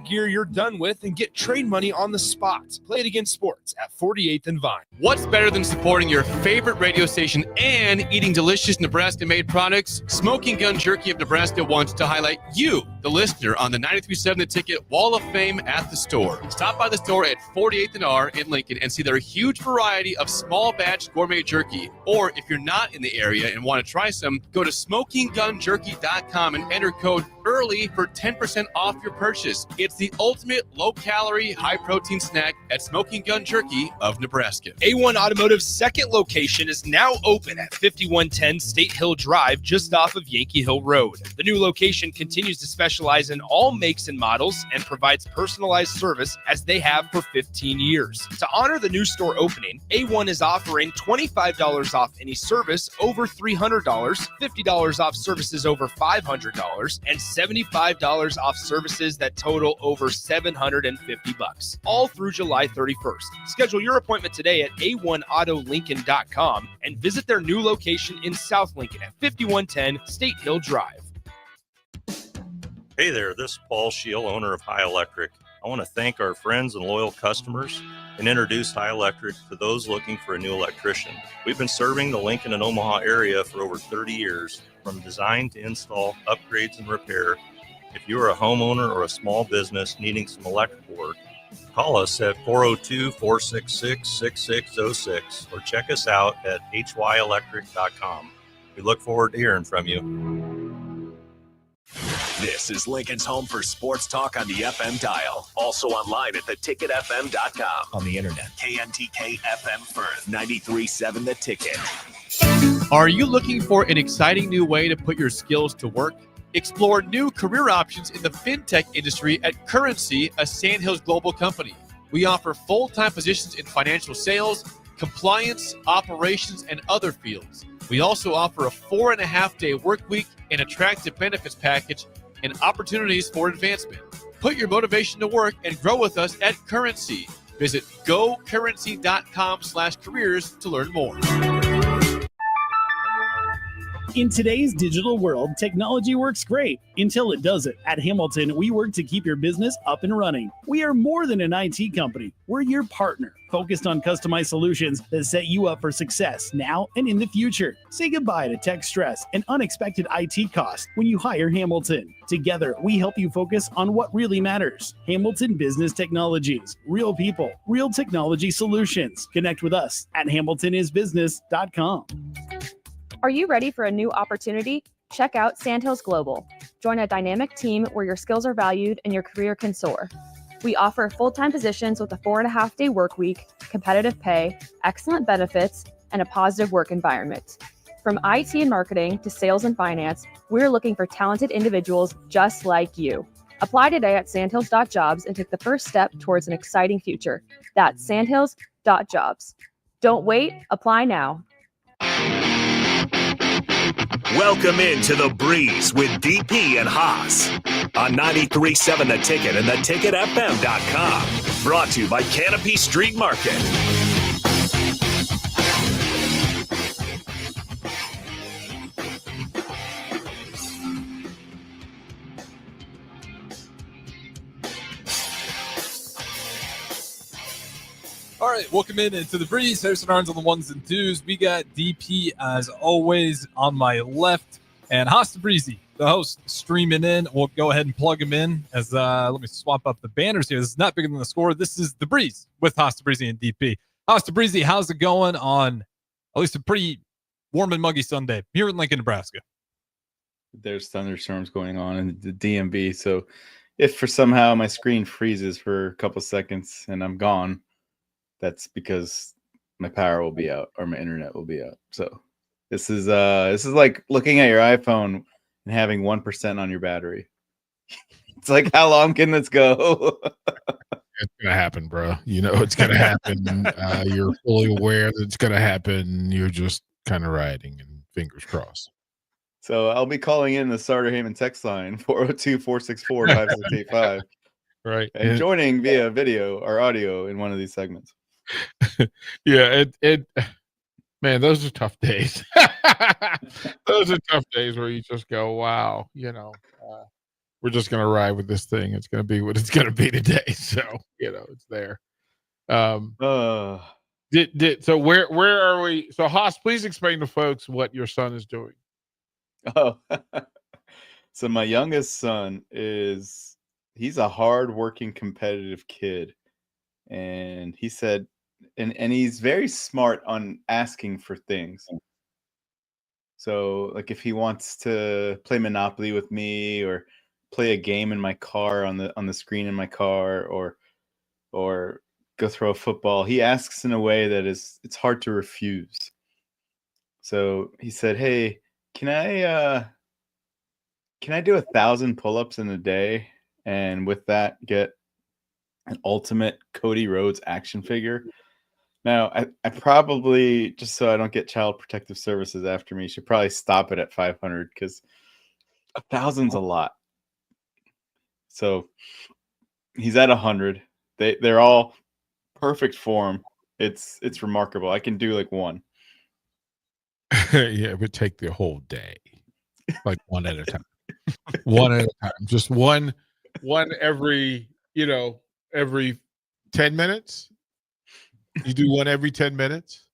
gear you're done with and get trade money on the spot. Play it against sports at 48th and Vine. What's better than supporting your favorite radio station and eating delicious Nebraska-made products? Smoking Gun Jerky of Nebraska wants to highlight you, the listener, on the 93.7 The Ticket Wall of Fame at the store. Stop by the store at 48th and R in Lincoln and see their huge variety of small batch gourmet jerky. Or if you're not in the area and want to try some, go to smokinggunjerky.com and enter code EARLY for 10% off your purchase. It's the ultimate low-calorie, high-protein snack at Smoking Gun Jerky of Nebraska. A1 Automotive's second location is now open at 5110 State Hill Drive, just off of Yankee Hill Road. The new location continues to specialize in all makes and models and provides personalized service as they have for 15 years. To honor the new store opening, A1 is offering $25 off any service over $300, $50 off services over $500, and $75 off services that total over $750, all through July 31st. Schedule your appointment today at a1autolincoln.com and visit their new location in South Lincoln at 5110 State Hill Drive. Hey there, this is Paul Scheel, owner of High Electric. I want to thank our friends and loyal customers and introduce High Electric to those looking for a new electrician. We've been serving the Lincoln and Omaha area for over 30 years, from design to install, upgrades, and repair. If you are a homeowner or a small business needing some electrical work, call us at 402-466-6606 or check us out at hyelectric.com. We look forward to hearing from you. This is Lincoln's home for sports talk on the FM dial. Also online at theticketfm.com. On the internet, KNTK FM Firth, 93.7 The Ticket. Are you looking for an exciting new way to put your skills to work? Explore new career options in the fintech industry at Currency, a Sandhills Global company. We offer full-time positions in financial sales, compliance, operations, and other fields. We also offer a 4.5-day work week, an attractive benefits package, and opportunities for advancement. Put your motivation to work and grow with us at Currency. Visit gocurrency.com/careers to learn more. In today's digital world, technology works great until it doesn't. At Hamilton, we work to keep your business up and running. We are more than an IT company. We're your partner, focused on customized solutions that set you up for success now and in the future. Say goodbye to tech stress and unexpected IT costs when you hire Hamilton. Together, we help you focus on what really matters. Hamilton Business Technologies. Real people, real technology solutions. Connect with us at hamiltonisbusiness.com. Are you ready for a new opportunity? Check out Sandhills Global. Join a dynamic team where your skills are valued and your career can soar. We offer full-time positions with a 4.5-day work week, competitive pay, excellent benefits, and a positive work environment. From IT and marketing to sales and finance, we're looking for talented individuals just like you. Apply today at sandhills.jobs and take the first step towards an exciting future. That's sandhills.jobs. Don't wait, apply now. Welcome into The Breeze with DP and Haas on 93.7 The Ticket and theticketfm.com. Brought to you by Canopy Street Market. All right, welcome into The Breeze. Harrison Arns on the ones and twos. We got DP, as always, on my left, and Haas the Breezy, the host, streaming in. We'll go ahead and plug him in as let me swap up the banners here. This is not bigger than the score. This is The Breeze with Haas the Breezy and DP. Haas the Breezy, how's it going on at least a pretty warm and muggy Sunday here in Lincoln, Nebraska? There's thunderstorms going on in the DMV, so if for somehow my screen freezes for a couple seconds and I'm gone, that's because my power will be out or my internet will be out. So this is like looking at your iPhone and having 1% on your battery. It's like, how long can this go? It's gonna happen, bro. You know it's gonna happen. You're fully aware that it's gonna happen. You're just kind of riding and fingers crossed. So I'll be calling in the Starter Heyman text line 402-464-5685. Right. And joining via video or audio in one of these segments. Yeah, man, those are tough days. Those are tough days where you just go, wow, you know. we're just gonna ride with this thing. It's gonna be what it's gonna be today. So it's there. So where are we? So Haas, please explain to folks what your son is doing. Oh, so my youngest son he's a hardworking, competitive kid, and he said, and he's very smart on asking for things. So, like, if he wants to play Monopoly with me, or play a game in my car on the screen in my car, or go throw a football, he asks in a way that it's hard to refuse. So he said, "Hey, can I do 1,000 pull-ups in a day, and with that get an ultimate Cody Rhodes action figure?" Now, I probably, just so I don't get Child Protective Services after me, should probably stop it at 500, because 1,000's a lot. So he's at 100. They're all perfect form. It's remarkable. I can do like one. Yeah, it would take the whole day, like one at a time. One at a time. Just one every 10 minutes. You do one every 10 minutes.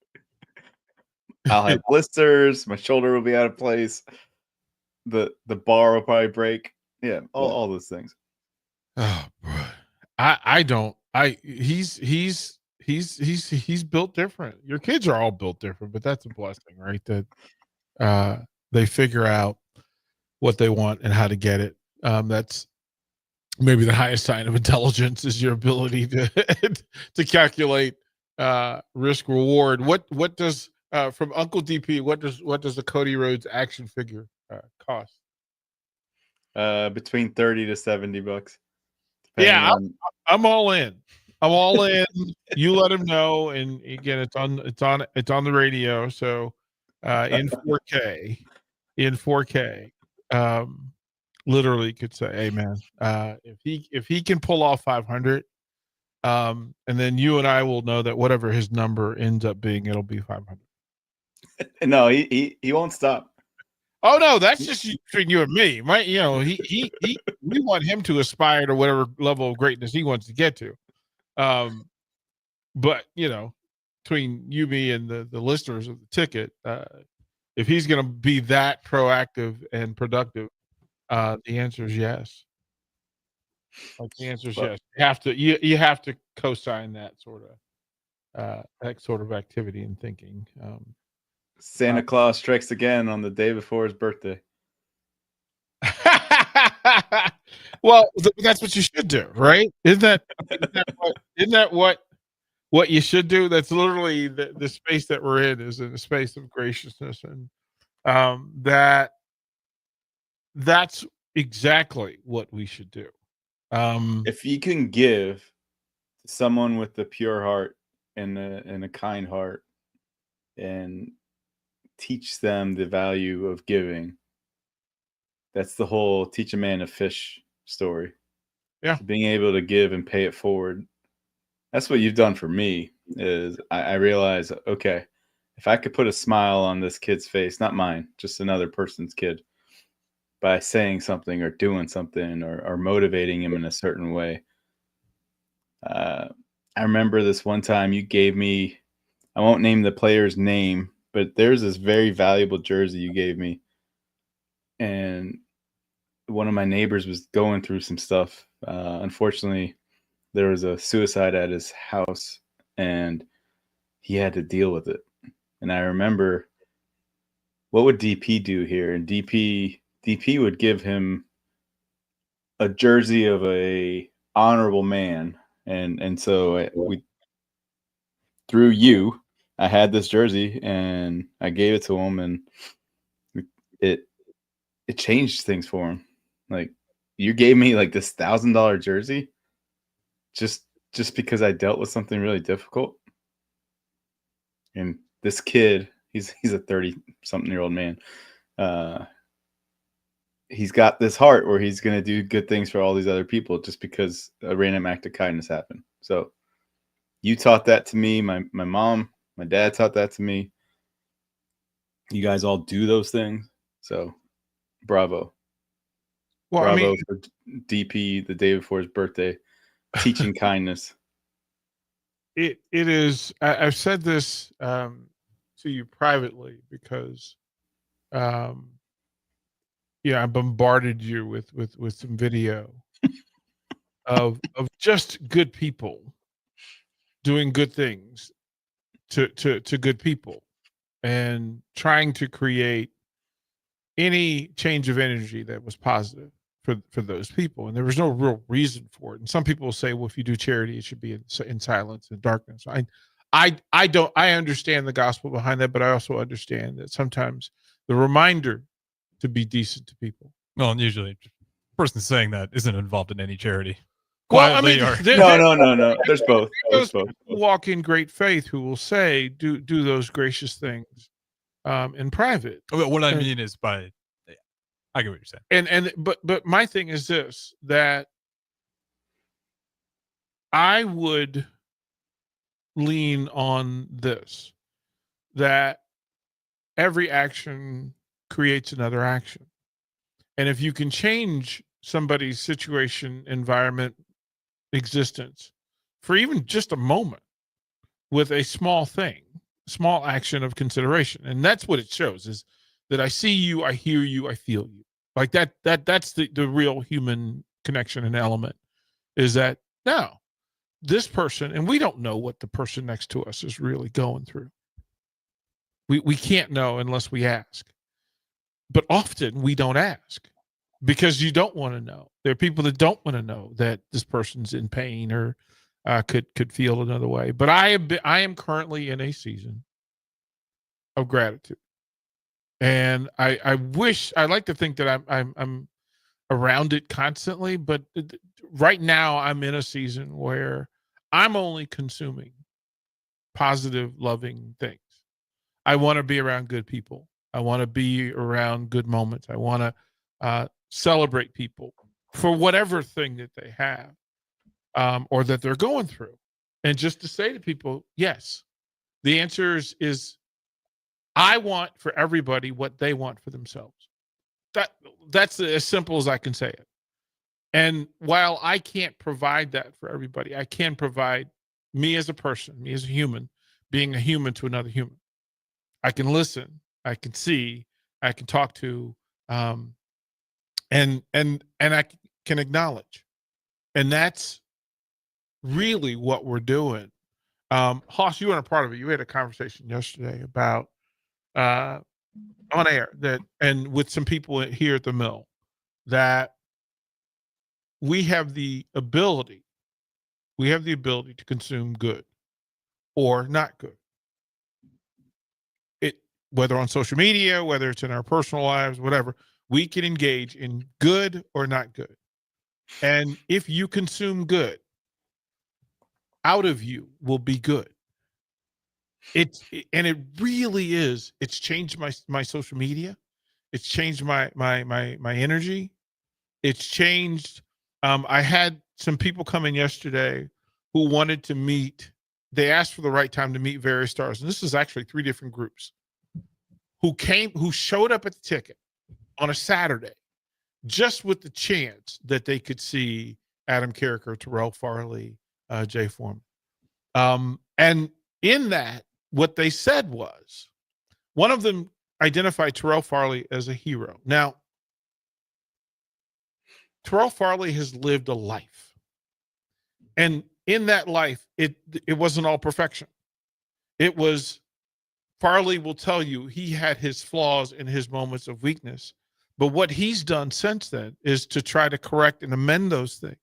I'll have blisters. My shoulder will be out of place. The bar will probably break. Yeah, all those things. Oh, bro. He's built different. Your kids are all built different, but that's a blessing, right? That they figure out what they want and how to get it. That's maybe the highest sign of intelligence, is your ability to calculate risk reward. What does from Uncle DP, what does the Cody Rhodes action figure cost? Between $30 to $70. Yeah, I'm all in. I'm all in. You let him know, and again, it's on the radio. So in 4K, literally could say, "Hey man, if he can pull off 500, and then you and I will know that whatever his number ends up being, it'll be 500." No, he won't stop. Oh no, that's just between you and me, right? We want him to aspire to whatever level of greatness he wants to get to. But between you, me, and the listeners of the ticket, if he's going to be that proactive and productive, the answer is yes. Like, the answer is yes. You have to co-sign that sort of activity and thinking. Santa Claus strikes again on the day before his birthday. Well, that's what you should do, right? Isn't that what you should do? That's literally the space that we're in, is in a space of graciousness, and that's exactly what we should do. If you can give to someone with a pure heart and a kind heart, and teach them the value of giving, that's the whole teach a man to fish story. Yeah, being able to give and pay it forward. That's what you've done for me. Is I realize, okay, if I could put a smile on this kid's face, not mine, just another person's kid, by saying something or doing something or motivating him in a certain way. I remember this one time you gave me, I won't name the player's name, but there's this very valuable jersey you gave me. And one of my neighbors was going through some stuff. Unfortunately, there was a suicide at his house, and he had to deal with it. And I remember, what would DP do here? And DP would give him a jersey of a honorable man. And so through you, I had this jersey and I gave it to him, and it changed things for him. Like, you gave me like this $1,000 jersey just because I dealt with something really difficult. And this kid, he's a 30-something-year-old man. He's got this heart where he's going to do good things for all these other people just because a random act of kindness happened. So you taught that to me. My mom, my dad taught that to me. You guys all do those things. So bravo. Well, Bravo I mean, for DP the day before his birthday, teaching kindness. it is. I've said this to you privately because, yeah, I bombarded you with some video of just good people doing good things to good people and trying to create any change of energy that was positive for those people. And there was no real reason for it. And some people will say, well, if you do charity, it should be in silence and darkness. I understand the gospel behind that, but I also understand that sometimes the reminder to be decent to people. Well, and usually the person saying that isn't involved in any charity. Well, I mean, no. There's both. Those people who walk in great faith who will say, do those gracious things in private. What I mean is I get what you're saying. But my thing is this, that I would lean on this, that every action creates another action. And if you can change somebody's situation, environment, existence for even just a moment with a small thing, small action of consideration. And that's what it shows, is that I see you, I hear you, I feel you. Like that's the real human connection and element, is that now this person, and we don't know what the person next to us is really going through. We can't know unless we ask. But often we don't ask because you don't want to know. There are people that don't want to know that this person's in pain or could feel another way. But I am currently in a season of gratitude, and I like to think that I'm around it constantly. But right now I'm in a season where I'm only consuming positive, loving things. I want to be around good people. I want to be around good moments. I want to celebrate people for whatever thing that they have or that they're going through. And just to say to people, yes, the answer is I want for everybody what they want for themselves. That's as simple as I can say it. And while I can't provide that for everybody, I can provide me as a person, me as a human, being a human to another human. I can listen, I can see, I can talk to, and I can acknowledge. And that's really what we're doing. Hoss, you weren't a part of it. You had a conversation yesterday about on air and with some people here at the mill, that we have the ability to consume good or not good. Whether on social media, whether it's in our personal lives, whatever, we can engage in good or not good. And if you consume good, out of you will be good. It really is. It's changed my social media. It's changed my energy. It's changed. I had some people come in yesterday who wanted to meet. They asked for the right time to meet various stars. And this is actually 3 different groups who showed up at the ticket on a Saturday just with the chance that they could see Adam Carricker, Terrell Farley, Jay Foreman. And in that, what they said was, one of them identified Terrell Farley as a hero. Now, Terrell Farley has lived a life. And in that life, it wasn't all perfection. It was, Farley will tell you he had his flaws and his moments of weakness. But what he's done since then is to try to correct and amend those things.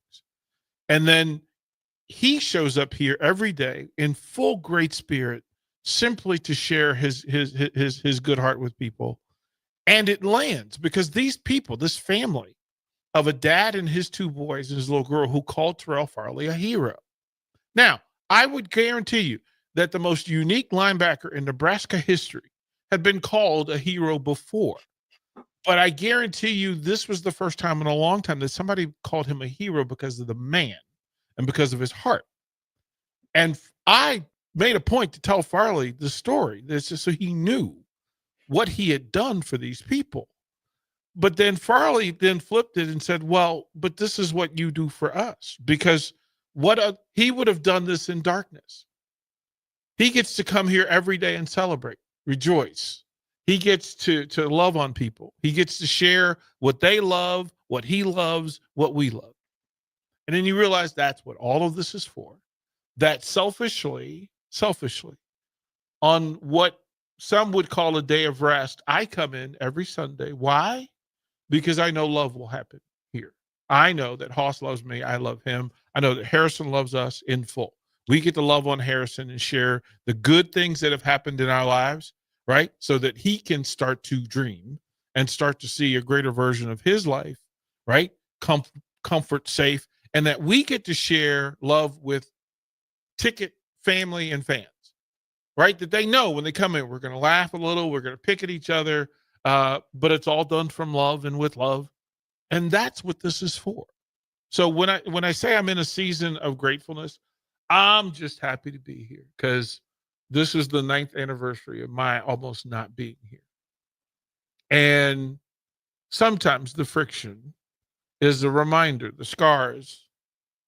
And then he shows up here every day in full great spirit, simply to share his good heart with people. And it lands because these people, this family of a dad and his 2 boys and his little girl, who called Terrell Farley a hero. Now, I would guarantee you that the most unique linebacker in Nebraska history had been called a hero before. But I guarantee you this was the first time in a long time that somebody called him a hero because of the man and because of his heart. And I made a point to tell Farley the story, this is so he knew what he had done for these people. But then Farley then flipped it and said, well, but this is what you do for us, because he would have done this in darkness. He gets to come here every day and celebrate, rejoice. He gets to love on people. He gets to share what they love, what he loves, what we love. And then you realize that's what all of this is for. That selfishly, on what some would call a day of rest, I come in every Sunday. Why? Because I know love will happen here. I know that Hoss loves me. I love him. I know that Harrison loves us in full. We get to love on Harrison and share the good things that have happened in our lives, right? So that he can start to dream and start to see a greater version of his life, right? Comfort, safe, and that we get to share love with Ticket family and fans, right? That they know when they come in, we're going to laugh a little, we're going to pick at each other, but it's all done from love and with love. And that's what this is for. So when I say I'm in a season of gratefulness, I'm just happy to be here because this is the 9th anniversary of my almost not being here. And sometimes the friction is a reminder, the scars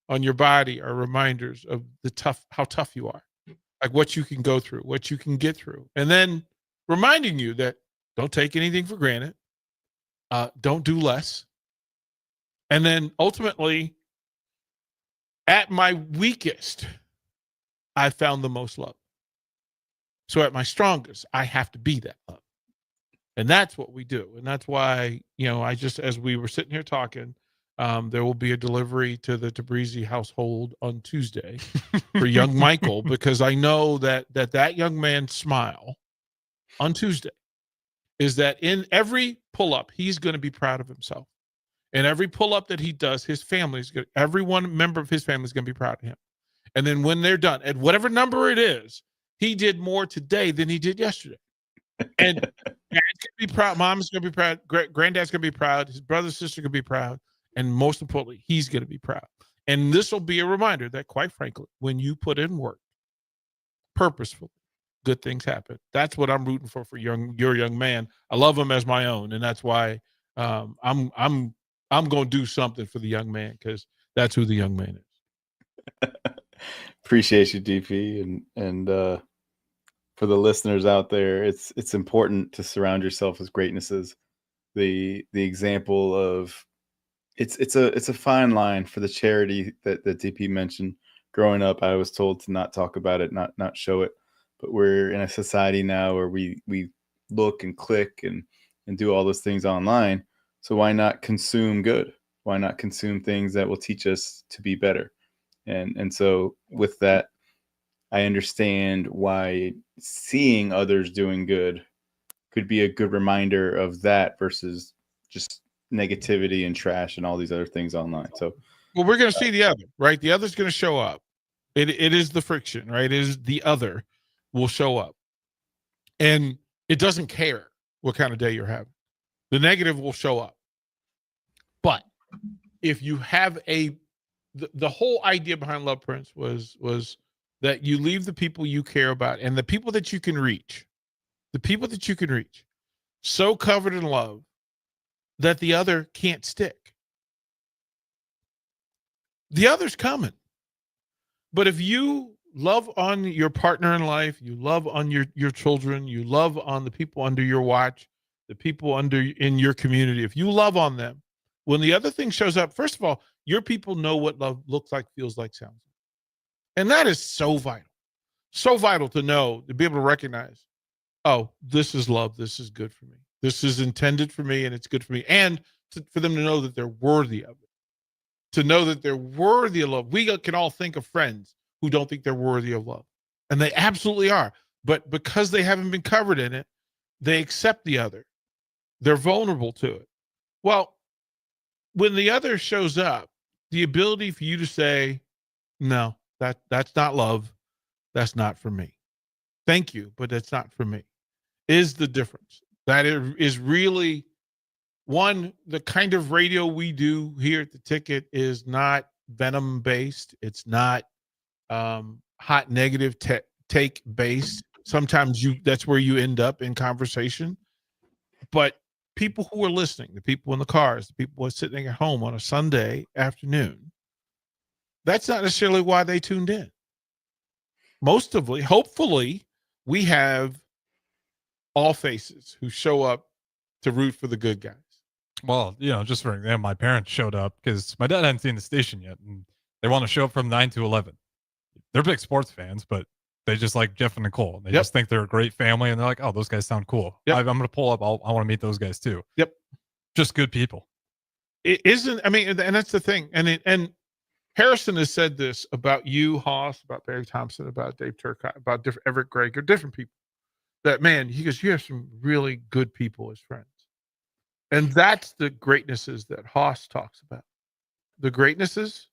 on your body are reminders of how tough you are, like what you can go through, what you can get through. And then reminding you that don't take anything for granted. Don't do less. And then ultimately, at my weakest, I found the most love. So at my strongest, I have to be that love. And that's what we do. And that's why, as we were sitting here talking, there will be a delivery to the Tabrizi household on Tuesday for young Michael, because I know that young man's smile on Tuesday is that in every pull-up, he's going to be proud of himself. And every pull-up that he does, every one member of his family is going to be proud of him. And then when they're done, at whatever number it is, he did more today than he did yesterday. And dad's going to be proud. Mom's going to be proud. Granddad's going to be proud. His brother, sister going to be proud. And most importantly, he's going to be proud. And this will be a reminder that, quite frankly, when you put in work purposefully, good things happen. That's what I'm rooting for your young man. I love him as my own. And that's why I'm going to do something for the young man, because that's who the young man is. Appreciate you, DP. And for the listeners out there, it's important to surround yourself with greatnesses. The example of it's a fine line for the charity that DP mentioned. Growing up, I was told to not talk about it, not show it. But we're in a society now where we look and click and do all those things online. So why not consume good? Why not consume things that will teach us to be better? And so with that, I understand why seeing others doing good could be a good reminder of that versus just negativity and trash and all these other things online. So, well, we're going to see the other, right? The other's going to show up. It is the friction, right? It is the other will show up. And it doesn't care what kind of day you're having. The negative will show up. But if you have the whole idea behind Love Prince was that you leave the people you care about and the people that you can reach, so covered in love that the other can't stick. The other's coming. But if you love on your partner in life, you love on your children, you love on the people under your watch, the people in your community, if you love on them, when the other thing shows up, first of all, your people know what love looks like, feels like, sounds like. And that is so vital to know, to be able to recognize, oh, this is love. This is good for me. This is intended for me and it's good for me. And for them to know that they're worthy of it, to know that they're worthy of love. We can all think of friends who don't think they're worthy of love, and they absolutely are. But because they haven't been covered in it, they accept the other. They're vulnerable to it. Well, when the other shows up, the ability for you to say, no, that's not love. That's not for me. Thank you, but that's not for me, is the difference. That is really, one, the kind of radio we do here at the Ticket is not venom based. It's not hot negative take based. Sometimes that's where you end up in conversation. But people who are listening, the people in the cars, the people who are sitting at home on a Sunday afternoon, that's not necessarily why they tuned in. Hopefully, we have all faces who show up to root for the good guys. Well, just for example, my parents showed up because my dad hadn't seen the station yet, and they want to show up from 9 to 11. They're big sports fans, but they just like Jeff and Nicole. They just think they're a great family, and they're like, oh, those guys sound cool. Yep. I'm going to pull up. I want to meet those guys too. Yep. Just good people. It isn't, I mean, and that's the thing. And Harrison has said this about you, Haas, about Barry Thompson, about Dave Turcotte, about Everett Gregg, or different people. That, man, he goes, you have some really good people as friends. And that's the greatnesses that Haas talks about. The greatnesses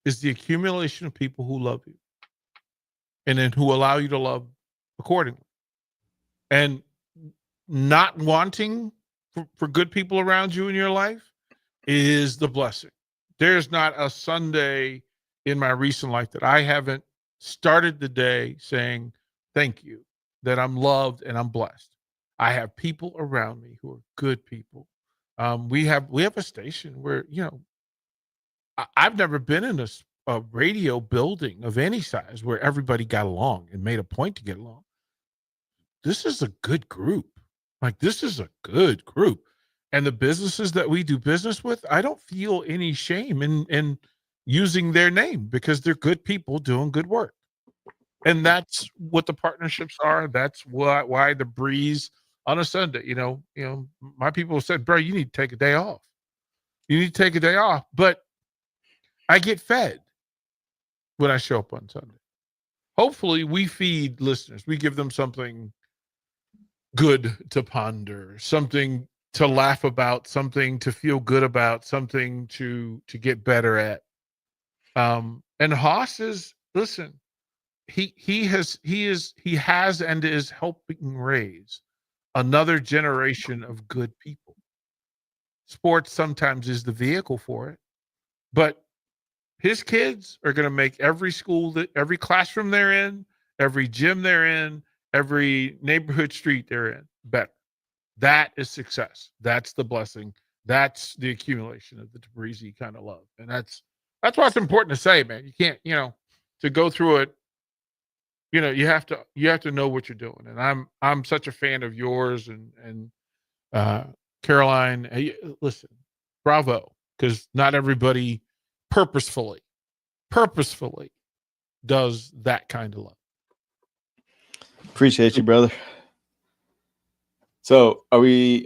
is the accumulation of people who love you and then who allow you to love accordingly. And not wanting for good people around you in your life is the blessing. There's not a Sunday in my recent life that I haven't started the day saying, thank you, that I'm loved and I'm blessed. I have people around me who are good people. We have a station where, I've never been in a radio building of any size where everybody got along and made a point to get along. This is a good group. Like, this is a good group. And the businesses that we do business with, I don't feel any shame in using their name because they're good people doing good work. And that's what the partnerships are. That's why the Breeze on a Sunday, my people said, bro, you need to take a day off. You need to take a day off. But I get fed when I show up on Sunday. Hopefully we feed listeners. We give them something good to ponder, something to laugh about, something to feel good about, something to get better at. And Haas is, listen, he has and is helping raise another generation of good people. Sports sometimes is the vehicle for it, but his kids are going to make every classroom they're in, every gym they're in, every neighborhood street they're in better. That is success. That's the blessing. That's the accumulation of the Tabrizi kind of love. And that's why it's important to say, man. You can't, to go through it, you have to know what you're doing. And I'm such a fan of yours and Caroline. Hey, listen, bravo, because not everybody purposefully does that kind of love. Appreciate you, brother. So should we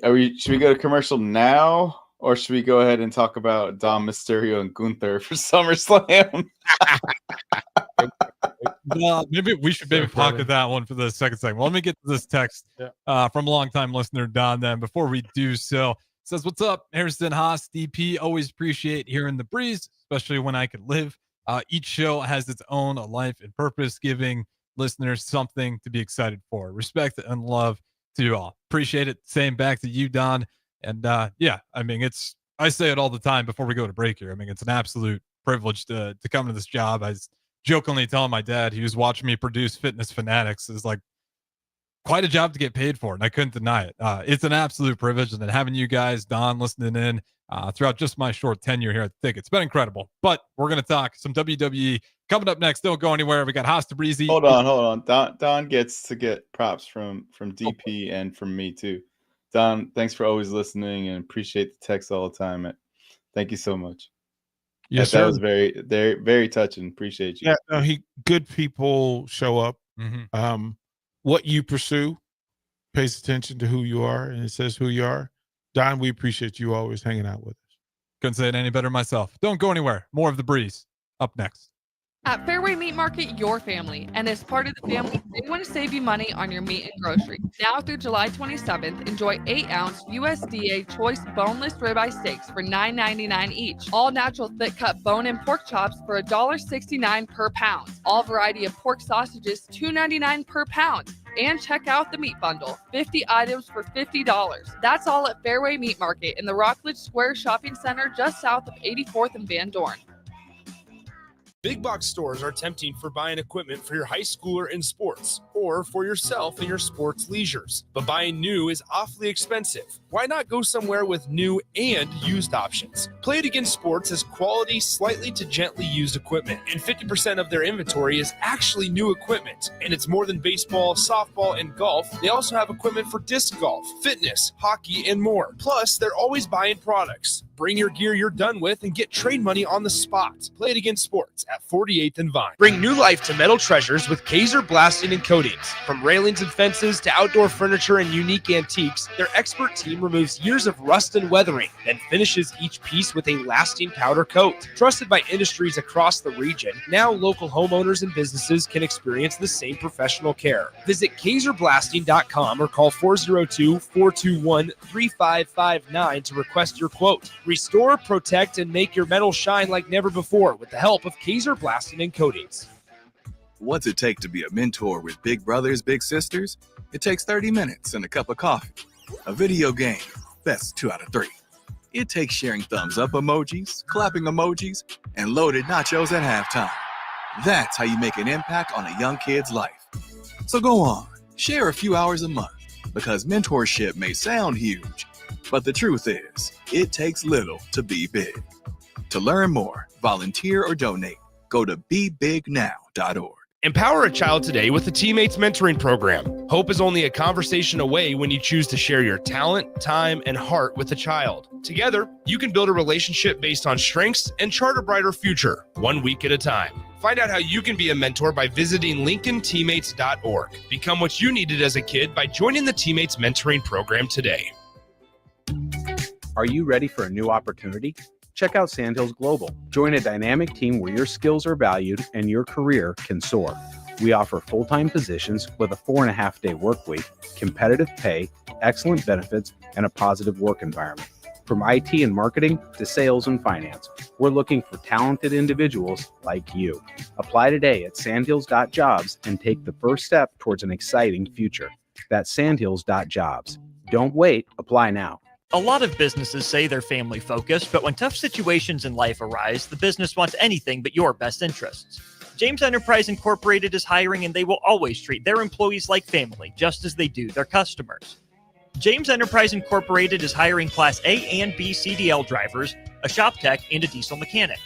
go to commercial now, or should we go ahead and talk about Dom Mysterio and Gunther for SummerSlam? Well, maybe we should pocket that one for the second segment. Well, let me get to this text from a longtime listener, Don, then before we do so. It says, what's up, Harrison, Haas, DP? Always appreciate hearing the Breeze, especially when I could live. Each show has its own life and purpose, giving listeners something to be excited for. Respect and love to you all. Appreciate it. Same back to you, Don. And I say it all the time before we go to break here. I mean, it's an absolute privilege to come to this job. I was jokingly telling my dad, he was watching me produce Fitness Fanatics, is like quite a job to get paid for, and I couldn't deny it. It's an absolute privilege, and then having you guys, Don, listening in throughout just my short tenure here at the Ticket, it's been incredible. But we're going to talk some WWE coming up next. Don't go anywhere. We got Haas Tabrizi. Hold on. Don gets to get props from DP and from me too. Don, thanks for always listening and appreciate the text all the time. Thank you so much. Yes, that was very, very, very touching. Appreciate you. Yeah, good people show up. Mm-hmm. What you pursue pays attention to who you are, and it says who you are. Don, we appreciate you always hanging out with us. Couldn't say it any better myself. Don't go anywhere. More of the Breeze up next. At Fairway Meat Market, your family, and as part of the family, they want to save you money on your meat and groceries. Now through July 27th, enjoy 8-ounce USDA choice boneless ribeye steaks for $9.99 each. All natural thick cut bone and pork chops for $1.69 per pound. All variety of pork sausages, $2.99 per pound. And check out the meat bundle, 50 items for $50. That's all at Fairway Meat Market in the Rockledge Square Shopping Center just south of 84th and Van Dorn. Big box stores are tempting for buying equipment for your high schooler in sports or for yourself in your sports leisures. But buying new is awfully expensive. Why not go somewhere with new and used options? Play It Again Sports has quality, slightly to gently used equipment, and 50% of their inventory is actually new equipment. And it's more than baseball, softball, and golf. They also have equipment for disc golf, fitness, hockey, and more. Plus, they're always buying products. Bring your gear you're done with and get trade money on the spot. Play It Again Sports at 48th and Vine. Bring new life to metal treasures with Kaiser Blasting and Coatings. From railings and fences to outdoor furniture and unique antiques, their expert team removes years of rust and weathering, then finishes each piece with a lasting powder coat. Trusted by industries across the region, now local homeowners and businesses can experience the same professional care. Visit KaiserBlasting.com or call 402-421-3559 to request your quote. Restore, protect, and make your metal shine like never before with the help of Kaiser Blasting and Coatings. What's it take to be a mentor with big brothers, big sisters? It takes 30 minutes and a cup of coffee. A video game, best 2 out of 3. It takes sharing thumbs up emojis, clapping emojis, and loaded nachos at halftime. That's how you make an impact on a young kid's life. So go on, share a few hours a month, because mentorship may sound huge, but the truth is, it takes little to be big. To learn more, volunteer, or donate, go to BeBigNow.org. Empower a child today with the Teammates Mentoring Program. Hope is only a conversation away when you choose to share your talent, time, and heart with a child. Together, you can build a relationship based on strengths and chart a brighter future, 1 week at a time. Find out how you can be a mentor by visiting LincolnTeammates.org. Become what you needed as a kid by joining the Teammates Mentoring Program today. Are you ready for a new opportunity? Check out Sandhills Global. Join a dynamic team where your skills are valued and your career can soar. We offer full-time positions with a 4.5-day work week, competitive pay, excellent benefits, and a positive work environment. From IT and marketing to sales and finance, we're looking for talented individuals like you. Apply today at sandhills.jobs and take the first step towards an exciting future. That's sandhills.jobs. Don't wait, apply now. A lot of businesses say they're family focused, but when tough situations in life arise, the business wants anything but your best interests. James Enterprise Incorporated is hiring, and they will always treat their employees like family, just as they do their customers. James Enterprise Incorporated is hiring Class A and B CDL drivers, a shop tech, and a diesel mechanic.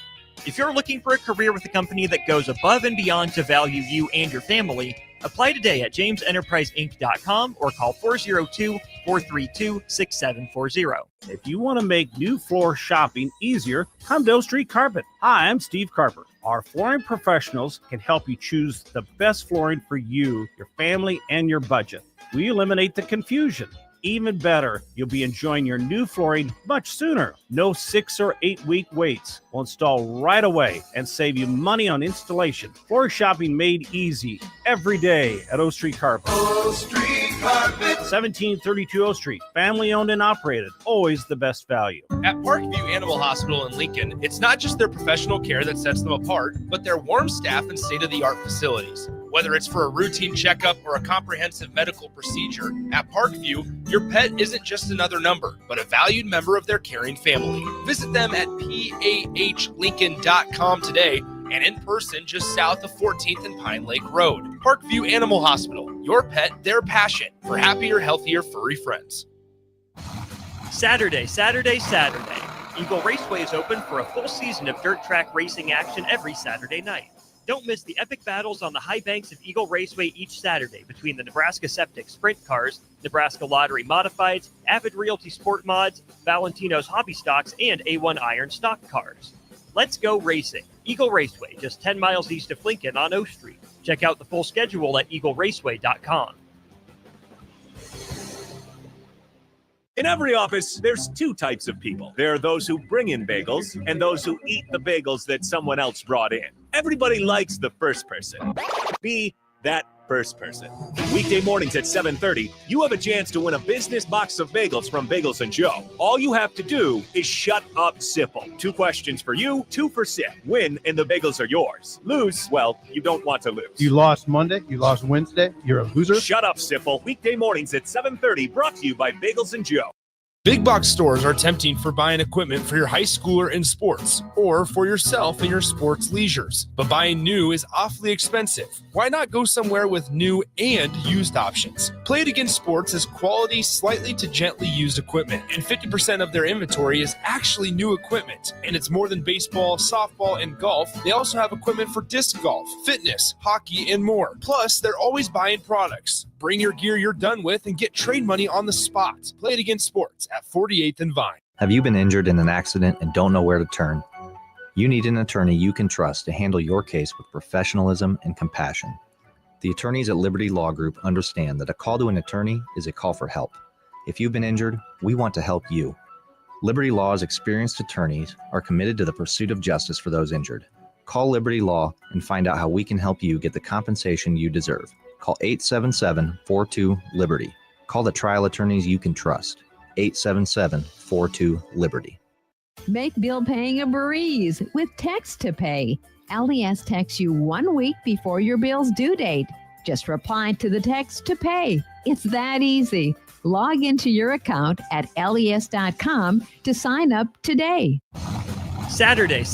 If you're looking for a career with a company that goes above and beyond to value you and your family, apply today at jamesenterpriseinc.com or call 402-432-6740. If you want to make new floor shopping easier, come to O Street Carpet. Hi, I'm Steve Carper. Our flooring professionals can help you choose the best flooring for you, your family, and your budget. We eliminate the confusion. Even better, you'll be enjoying your new flooring much sooner. No 6 or 8 week waits. We'll install right away and save you money on installation. Floor shopping made easy every day at O Street Carpet. O Street Carpet. 1732 O Street. Family owned and operated. Always the best value. At Parkview Animal Hospital in Lincoln, it's not just their professional care that sets them apart, but their warm staff and state-of-the-art facilities. Whether it's for a routine checkup or a comprehensive medical procedure, at Parkview, your pet isn't just another number, but a valued member of their caring family. Visit them at PAHLincoln.com today and in person just south of 14th and Pine Lake Road. Parkview Animal Hospital, your pet, their passion for happier, healthier, furry friends. Saturday. Eagle Raceway is open for a full season of dirt track racing action every Saturday night. Don't miss the epic battles on the high banks of Eagle Raceway each Saturday between the Nebraska Septic Sprint Cars, Nebraska Lottery Modifieds, Avid Realty Sport Mods, Valentino's Hobby Stocks, and A1 Iron Stock Cars. Let's go racing. Eagle Raceway, just 10 miles east of Lincoln on O Street. Check out the full schedule at eagleraceway.com. In every office, there's 2 types of people. There are those who bring in bagels and those who eat the bagels that someone else brought in. Everybody likes the first person. Be that first person. Weekday mornings at 7:30, you have a chance to win a business box of bagels from Bagels & Joe. All you have to do is shut up, Sipple. 2 questions for you, 2 for Sip. Win, and the bagels are yours. Lose, well, you don't want to lose. You lost Monday, you lost Wednesday, you're a loser. Shut up, Sipple. Weekday mornings at 7:30, brought to you by Bagels & Joe. Big box stores are tempting for buying equipment for your high schooler in sports or for yourself in your sports leisures. But buying new is awfully expensive. Why not go somewhere with new and used options? Play It Again Sports has quality, slightly to gently used equipment, and 50% of their inventory is actually new equipment. And it's more than baseball, softball, and golf. They also have equipment for disc golf, fitness, hockey, and more. Plus, they're always buying products. Bring your gear you're done with and get trade money on the spot. Play It Again Sports at 48th and Vine. Have you been injured in an accident and don't know where to turn? You need an attorney you can trust to handle your case with professionalism and compassion. The attorneys at Liberty Law Group understand that a call to an attorney is a call for help. If you've been injured, we want to help you. Liberty Law's experienced attorneys are committed to the pursuit of justice for those injured. Call Liberty Law and find out how we can help you get the compensation you deserve. Call 877-42-LIBERTY. Call the trial attorneys you can trust. 877-42-LIBERTY. Make bill paying a breeze with Text to Pay. LES texts you 1 week before your bill's due date. Just reply to the text to pay. It's that easy. Log into your account at les.com to sign up today. Saturday.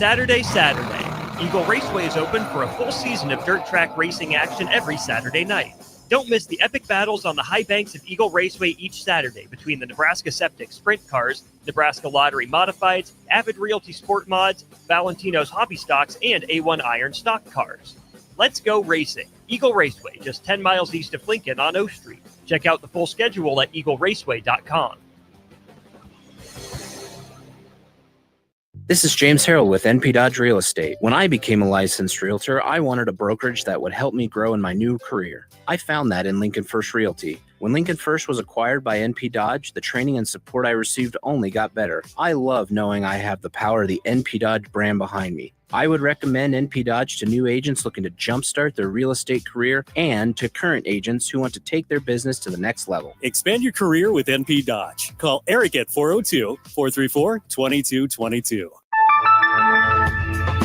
Eagle Raceway is open for a full season of dirt track racing action every Saturday night. Don't miss the epic battles on the high banks of Eagle Raceway each Saturday between the Nebraska Septic Sprint Cars, Nebraska Lottery Modifieds, Avid Realty Sport Mods, Valentino's Hobby Stocks, and A1 Iron Stock Cars. Let's go racing. Eagle Raceway, just 10 miles east of Lincoln on O Street. Check out the full schedule at eagleraceway.com. This is James Harrell with NP Dodge Real Estate. When I became a licensed realtor, I wanted a brokerage that would help me grow in my new career. I found that in Lincoln First Realty. When Lincoln First was acquired by NP Dodge, the training and support I received only got better. I love knowing I have the power of the NP Dodge brand behind me. I would recommend NP Dodge to new agents looking to jumpstart their real estate career and to current agents who want to take their business to the next level. Expand your career with NP Dodge. Call Eric at 402-434-2222.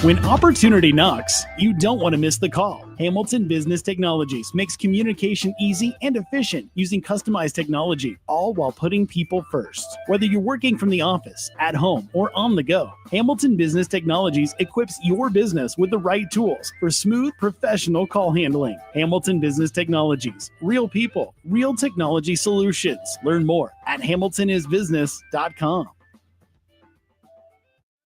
When opportunity knocks, you don't want to miss the call. Hamilton Business Technologies makes communication easy and efficient using customized technology, all while putting people first. Whether you're working from the office, at home, or on the go, Hamilton Business Technologies equips your business with the right tools for smooth, professional call handling. Hamilton Business Technologies. Real people, real technology solutions. Learn more at hamiltonisbusiness.com.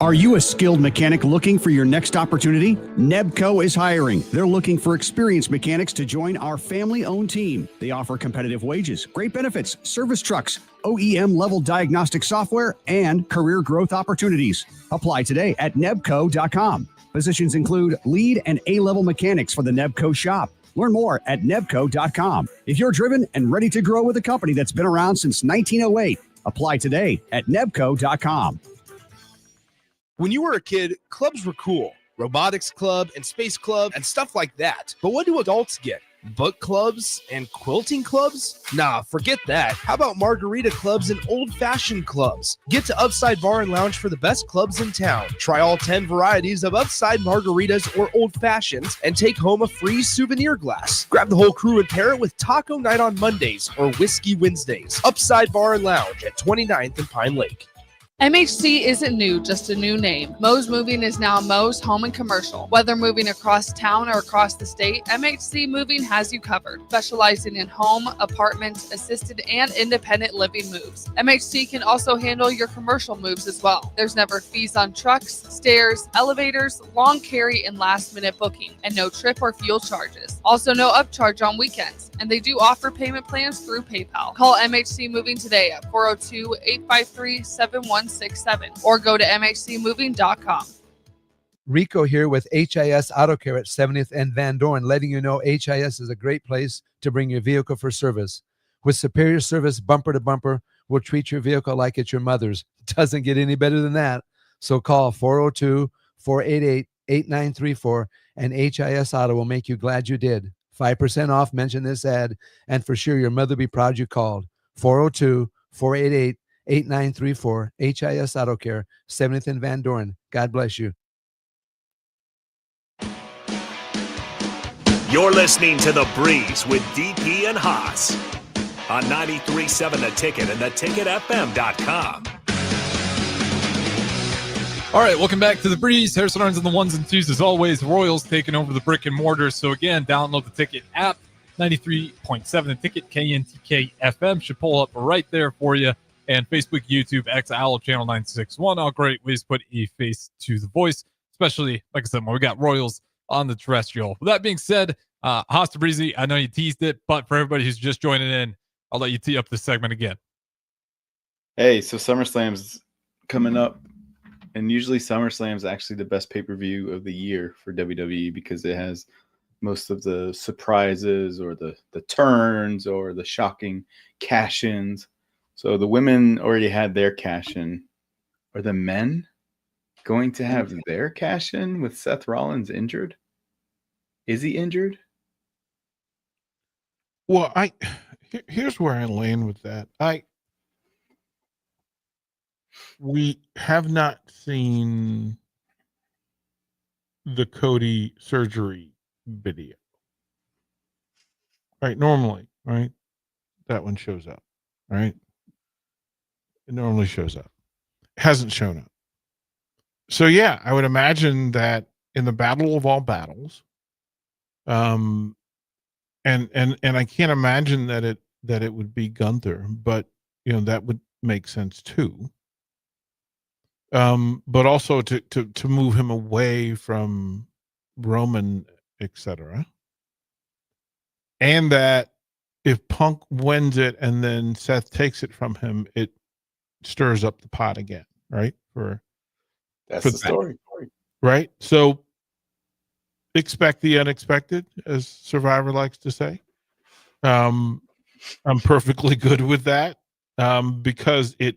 Are you a skilled mechanic looking for your next opportunity? Nebco is hiring. They're looking for experienced mechanics to join our family-owned team. They offer competitive wages, great benefits, service trucks, OEM-level diagnostic software, and career growth opportunities. Apply today at nebco.com. Positions include lead and A-level mechanics for the Nebco shop. Learn more at nebco.com. If you're driven and ready to grow with a company that's been around since 1908, apply today at nebco.com. When you were a kid, clubs were cool. Robotics club and space club and stuff like that. But what do adults get? Book clubs and quilting clubs? Nah, forget that. How about margarita clubs and old-fashioned clubs? Get to Upside Bar and Lounge for the best clubs in town. Try all 10 varieties of Upside margaritas or old-fashions and take home a free souvenir glass. Grab the whole crew and pair it with Taco Night on Mondays or Whiskey Wednesdays. Upside Bar and Lounge at 29th and Pine Lake. MHC isn't new, just a new name. Moe's Moving is now Moe's Home and Commercial. Whether moving across town or across the state, MHC Moving has you covered, specializing in home, apartments, assisted, and independent living moves. MHC can also handle your commercial moves as well. There's never fees on trucks, stairs, elevators, long carry, and last-minute booking, and no trip or fuel charges. Also no upcharge on weekends, and they do offer payment plans through PayPal. Call MHC Moving today at 402-853-7167 or go to mhcmoving.com. Rico here with HIS Auto Care at 70th and Van Dorn, letting you know HIS is a great place to bring your vehicle for service. With superior service, bumper to bumper, we'll treat your vehicle like it's your mother's. Doesn't get any better than that. So call 402-488-8934 and HIS Auto will make you glad you did. 5% off, mention this ad, and for sure your mother will be proud you called. 402-488-8934, HIS Auto Care, 70th and Van Dorn. God bless you. You're listening to The Breeze with DP and Haas on 93.7 The Ticket and theticketfm.com. All right, welcome back to the Breeze. Harrison Arns on the ones and twos. As always, Royals taking over the brick and mortar. So again, download the Ticket app, 93.7 The Ticket, KNTK FM should pull up right there for you. And Facebook, YouTube, X, Owl, Channel 961. All great ways to put a face to the voice, especially, like I said, when we got Royals on the terrestrial. With that being said, Hosta Breezy, I know you teased it, but for everybody who's just joining in, I'll let you tee up this segment again. Hey, so SummerSlam's coming up. And usually SummerSlam's actually the best pay-per-view of the year for WWE because it has most of the surprises or the turns or the shocking cash-ins. So the women already had their cash-in. Are the men going to have their cash-in with Seth Rollins injured? Is he injured? Well, here's where I land with that. We have not seen the Cody surgery video. Right, normally, right? That one shows up, right? It normally shows up. It hasn't shown up. So yeah, I would imagine that in the battle of all battles, and I can't imagine that it would be Gunther, but that would make sense too. But also to move him away from Roman, etc. And that if Punk wins it and then Seth takes it from him, it stirs up the pot again, right? That's the story. Right? So expect the unexpected, as Survivor likes to say. I'm perfectly good with that. Because it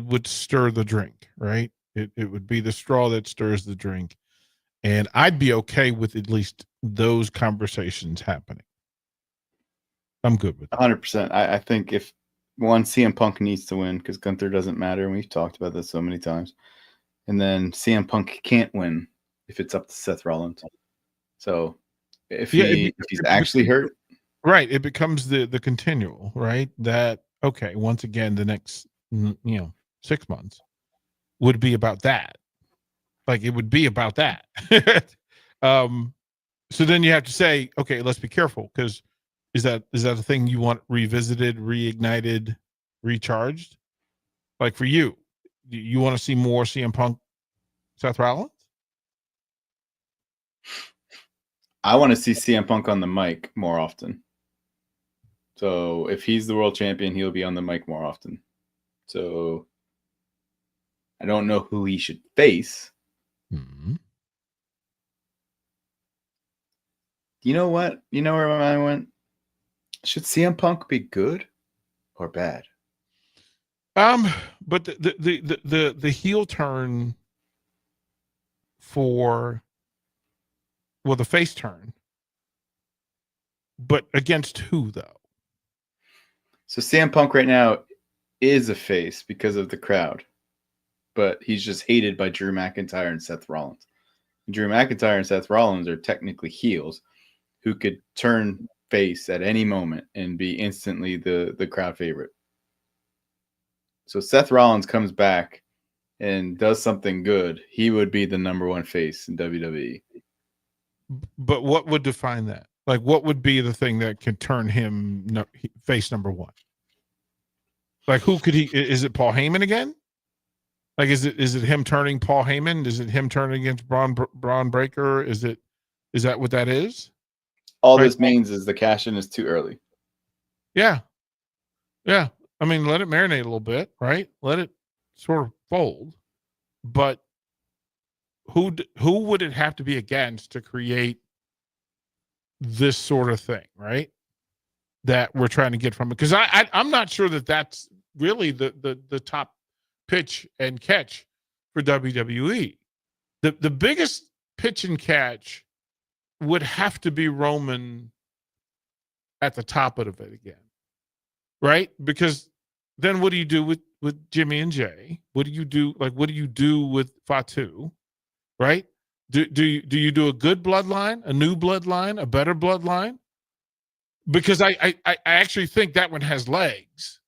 would stir the drink, right? It would be the straw that stirs the drink. And I'd be okay with at least those conversations happening. I'm good with that. 100%. I think if CM Punk needs to win because Gunther doesn't matter, and we've talked about this so many times. And then CM Punk can't win if it's up to Seth Rollins. So if he's actually hurt. Right. It becomes the continual, right? That okay, once again, the next 6 months would be about that. Like it would be about that. So then you have to say, okay, let's be careful because is that a thing you want revisited, reignited, recharged? Like for you want to see more CM Punk, Seth Rollins? I want to see CM Punk on the mic more often. So if he's the world champion, he'll be on the mic more often. So I don't know who he should face. Mm-hmm. You know what? You know where my mind went? Should CM Punk be good or bad? But the heel turn for the face turn. But against who though? So CM Punk right now is a face because of the crowd, but he's just hated by Drew McIntyre and Seth Rollins. Drew McIntyre and Seth Rollins are technically heels who could turn face at any moment and be instantly the crowd favorite. So Seth Rollins comes back and does something good, he would be the number one face in WWE. But what would define that? Like, what would be the thing that could turn him face number one? Like, who could he? Is it Paul Heyman again? Like, is it him turning Paul Heyman? Is it him turning against Braun Breaker? Is that what that is? All this means is the cash-in is too early. Yeah. I mean, let it marinate a little bit, right? Let it sort of fold. But who would it have to be against to create this sort of thing, right? That we're trying to get from it, because I'm not sure that that's really the top pitch and catch for WWE. The biggest pitch and catch would have to be Roman at the top of it again, right? Because then what do you do with Jimmy and Jay? What do you do with Fatu, right? Do you do a good bloodline, a new bloodline, a better bloodline? because I actually think that one has legs.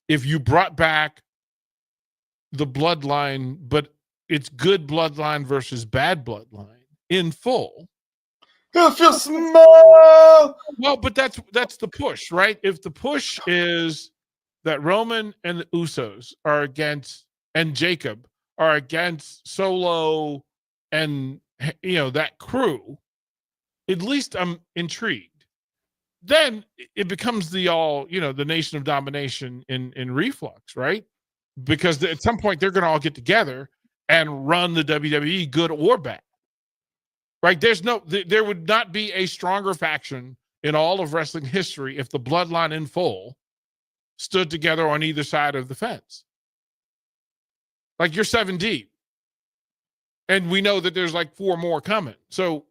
If you brought back the bloodline, but it's good bloodline versus bad bloodline in full. I feel small. Well, but that's the push, right? If the push is that Roman and the Usos are against, and Jacob are against Solo and that crew, at least I'm intrigued. Then it becomes the Nation of Domination in Reflux, right? Because at some point they're going to all get together and run the WWE, good or bad. Right? There would not be a stronger faction in all of wrestling history if the bloodline in full stood together on either side of the fence. Like, you're 7 deep. And we know that there's like 4 more coming. So,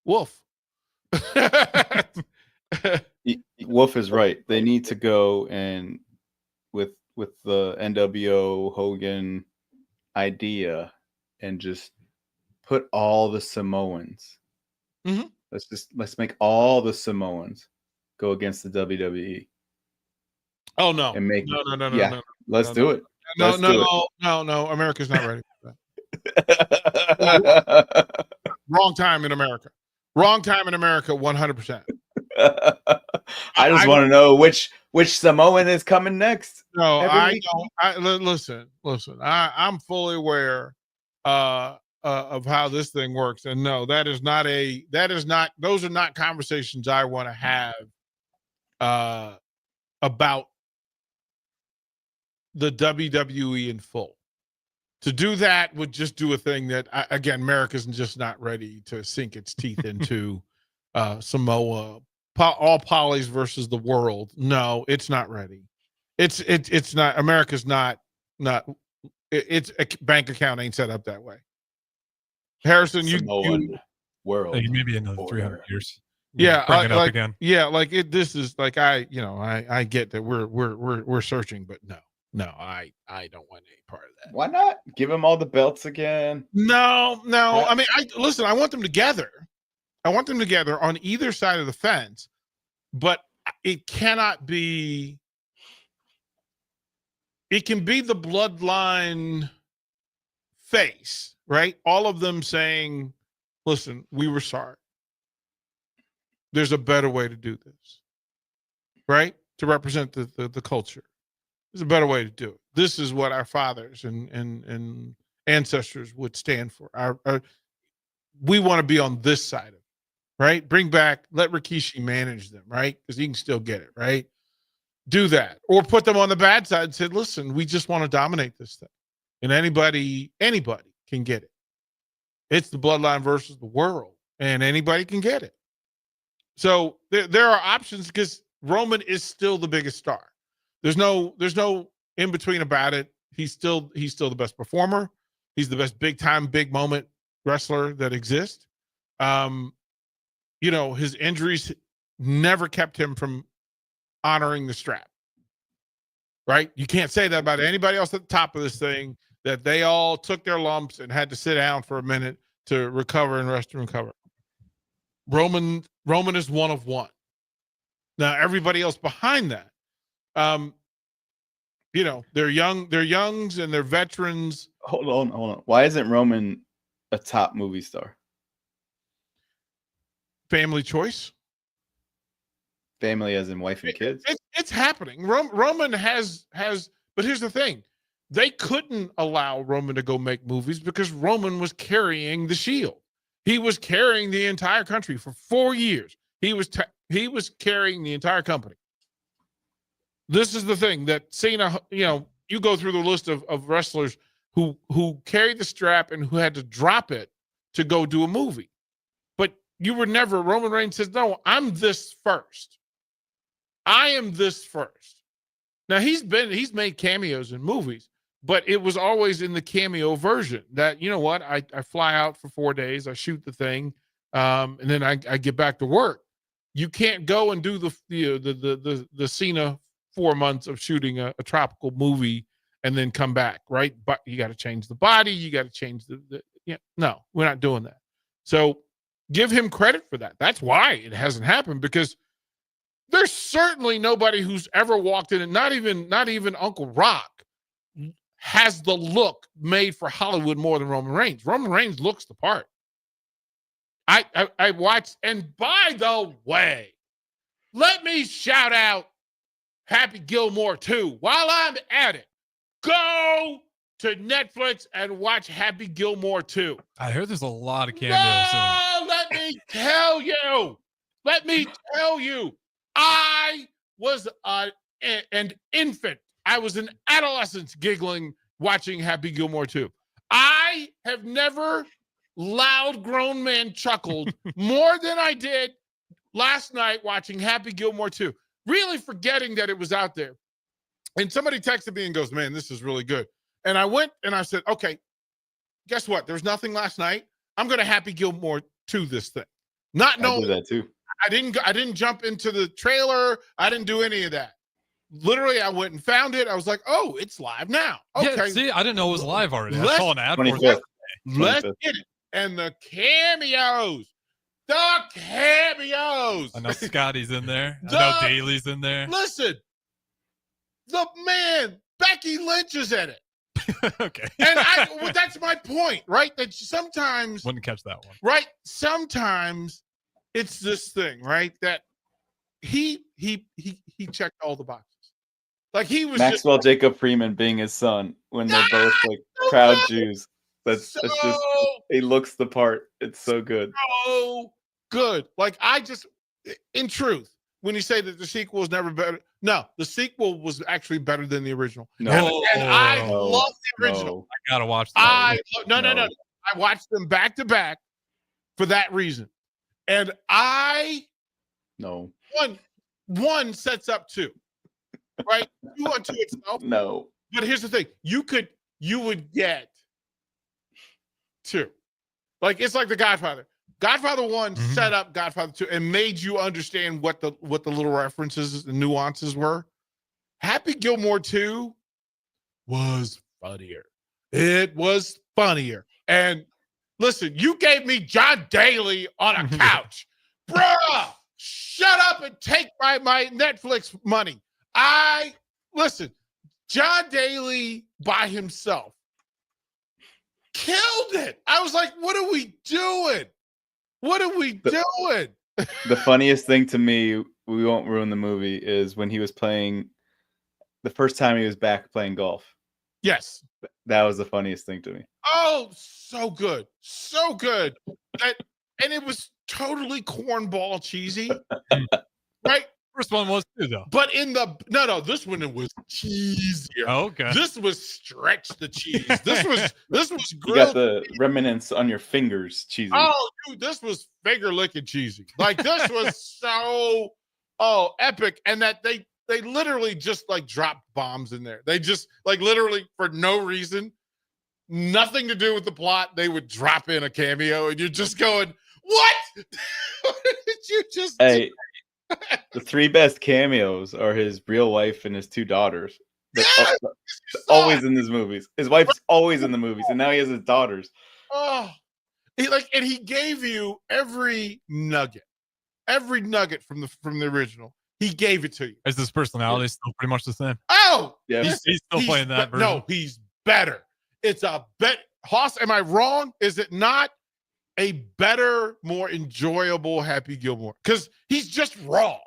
woof. Wolf is right. They need to go and with the NWO Hogan idea and just put all the Samoans. Mm-hmm. Let's make all the Samoans go against the WWE. Oh no! And make no. Let's do it. No. America's not ready for that. Wrong time in America. Wrong time in America. 100%. I just want to know which Samoan is coming next. No, I don't. Listen. I'm fully aware of how this thing works, and no, those are not conversations I want to have about the WWE in full. To do that would just do a thing that, again, America's just not ready to sink its teeth into. Samoa, all polys versus the world. No, it's not ready. It's not. America's not. It's a bank account ain't set up that way. Harrison, you world. Maybe another 300 years. Yeah, bring it up again. Yeah, like this is like I get that we're searching, but no, I don't want any part of that. Why not give them all the belts again? No. I mean, I want them together. I want them together on either side of the fence, but it cannot be. It can be the bloodline face, right? All of them saying, listen, we were sorry. There's a better way to do this, right? To represent the culture. There's a better way to do it. This is what our fathers and ancestors would stand for. We want to be on this side of it, right? Let Rikishi manage them, right? Because he can still get it, right? Do that. Or put them on the bad side and say, listen, we just want to dominate this thing. And anybody can get it. It's the bloodline versus the world. And anybody can get it. So there are options because Roman is still the biggest star. There's no in between about it. He's still the best performer. He's the best big time, big moment wrestler that exists. His injuries never kept him from honoring the strap. Right? You can't say that about anybody else at the top of this thing, that they all took their lumps and had to sit down for a minute to recover and rest and recover. Roman is one of one. Now everybody else behind that, they're youngs and they're veterans. Hold on. Why isn't Roman a top movie star? Family choice. Family as in wife and kids. It's happening. Roman has, but here's the thing. They couldn't allow Roman to go make movies because Roman was carrying the Shield. He was carrying the entire country for 4 years. He was carrying the entire company. This is the thing that Cena, you go through the list of wrestlers who carried the strap and who had to drop it to go do a movie. But you were never, Roman Reigns says, no, I'm this first. I am this first. Now he's made cameos in movies, but it was always in the cameo version that, I fly out for 4 days, I shoot the thing, and then I get back to work. You can't go and do the Cena 4 months of shooting a tropical movie and then come back, right? But you got to change the body, you got to change no, we're not doing that. So give him credit for that. That's why it hasn't happened, because There's certainly nobody who's ever walked in, and not even Uncle Rock has the look made for Hollywood more than Roman Reigns. Roman Reigns looks the part. I watched, and by the way, let me shout out Happy Gilmore too. While I'm at it, go to Netflix and watch Happy Gilmore 2. I heard there's a lot of cameos. No, let me tell you. I was an infant. I was an adolescent giggling watching Happy Gilmore 2. I have never loud grown man chuckled more than I did last night watching Happy Gilmore 2. Really forgetting that it was out there. And somebody texted me and goes, man, this is really good. And I went and I said, okay, guess what? There's nothing last night. I'm going to Happy Gilmore 2 this thing. Not knowing I did that too. I didn't jump into the trailer. I didn't do any of that. Literally, I went and found it. I was like, oh, it's live now. Okay. Yeah, see, I didn't know it was live already. I saw an ad for it. 25th. Let's get it. And the cameos. I know Scotty's in there. I know Daly's in there. Listen, the man, Becky Lynch is in it. Okay. And well, that's my point, right? That sometimes wouldn't catch that one. Right? Sometimes it's this thing, right? That he checked all the boxes. Like he was Maxwell Jacob Freeman being his son when they're both like proud Jews. That's just he looks the part. It's so good. So good. Like in truth, when you say that the sequel is never better, no, the sequel was actually better than the original. No. And I love the original. No. I gotta watch that. No. I watched them back to back for that reason. And one sets up two. Right? You want to itself. No. But here's the thing. You would get two. Like it's like the Godfather. Godfather 1 set up Godfather 2 and made you understand what the little references and nuances were. Happy Gilmore 2 was funnier. It was funnier. And listen, you gave me John Daly on a couch. Bruh, shut up and take my Netflix money. Listen, John Daly by himself killed it. I was like, what are we doing? What are we doing? The funniest thing to me, we won't ruin the movie, is when he was playing the first time he was back playing golf. Yes. That was the funniest thing to me. Oh, so good. So good. And it was totally cornball cheesy. Right? First one was too, though. But this one it was cheesier. Oh, okay. This was stretch the cheese. This was grilled. You got the remnants on your fingers cheesy. Oh, dude, this was finger licking cheesy. Like this was so epic. And that they literally just like dropped bombs in there. They just like literally for no reason, nothing to do with the plot. They would drop in a cameo, and you're just going, "What? What did you just?" Hey. The three best cameos are his real wife and his two daughters. They're always in his movies. His wife's always in the movies, and now he has his daughters. Oh, he gave you every nugget from the original. He gave it to you. Is his personality still pretty much the same? Oh, yeah, he's still playing that version. No, he's better. It's a bet. Hoss, am I wrong? Is it not a better, more enjoyable Happy Gilmore? Because he's just raw.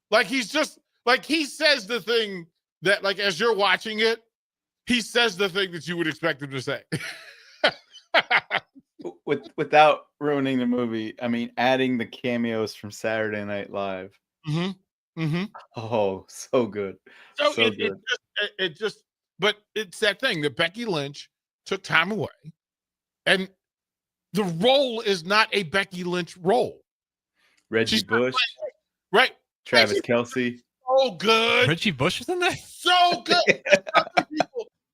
Like he's just like he says the thing that, like, as you're watching it, he says the thing that you would expect him to say. Without ruining the movie, I mean, adding the cameos from Saturday Night Live. Oh, so good. So good. But it's that thing that Becky Lynch took time away, and the role is not a Becky Lynch role. Reggie Bush, right? Travis Kelce. So good. Reggie Bush is in there? So good.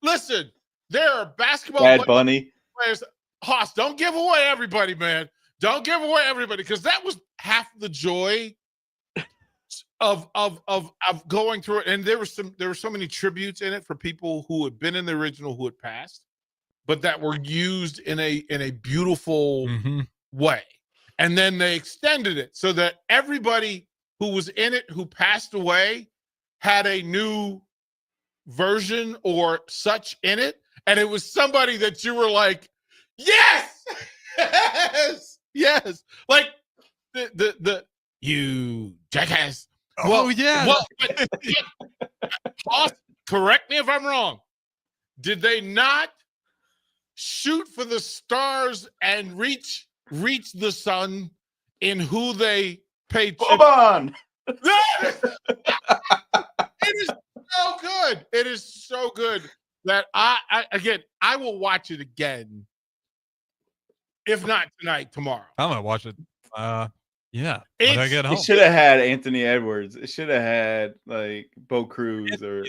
Listen, there are basketball Bad Bunny players. Hoss, don't give away everybody, man. Don't give away everybody, because that was half the joy of going through it. And there were so many tributes in it for people who had been in the original, who had passed, but that were used in a beautiful way. And then they extended it so that everybody, who was in it who passed away had a new version or such in it, and it was somebody that you were like, yes, yes, like the you jackass. Oh, yeah. Well, but, correct me if I'm wrong. Did they not shoot for the stars and reach the sun in who they paid? Boban! It is so good. It is so good that I will watch it again. If not tonight, tomorrow. I'm gonna watch it. Yeah, when I get home. It should have had Anthony Edwards. It should have had like Bo Cruz or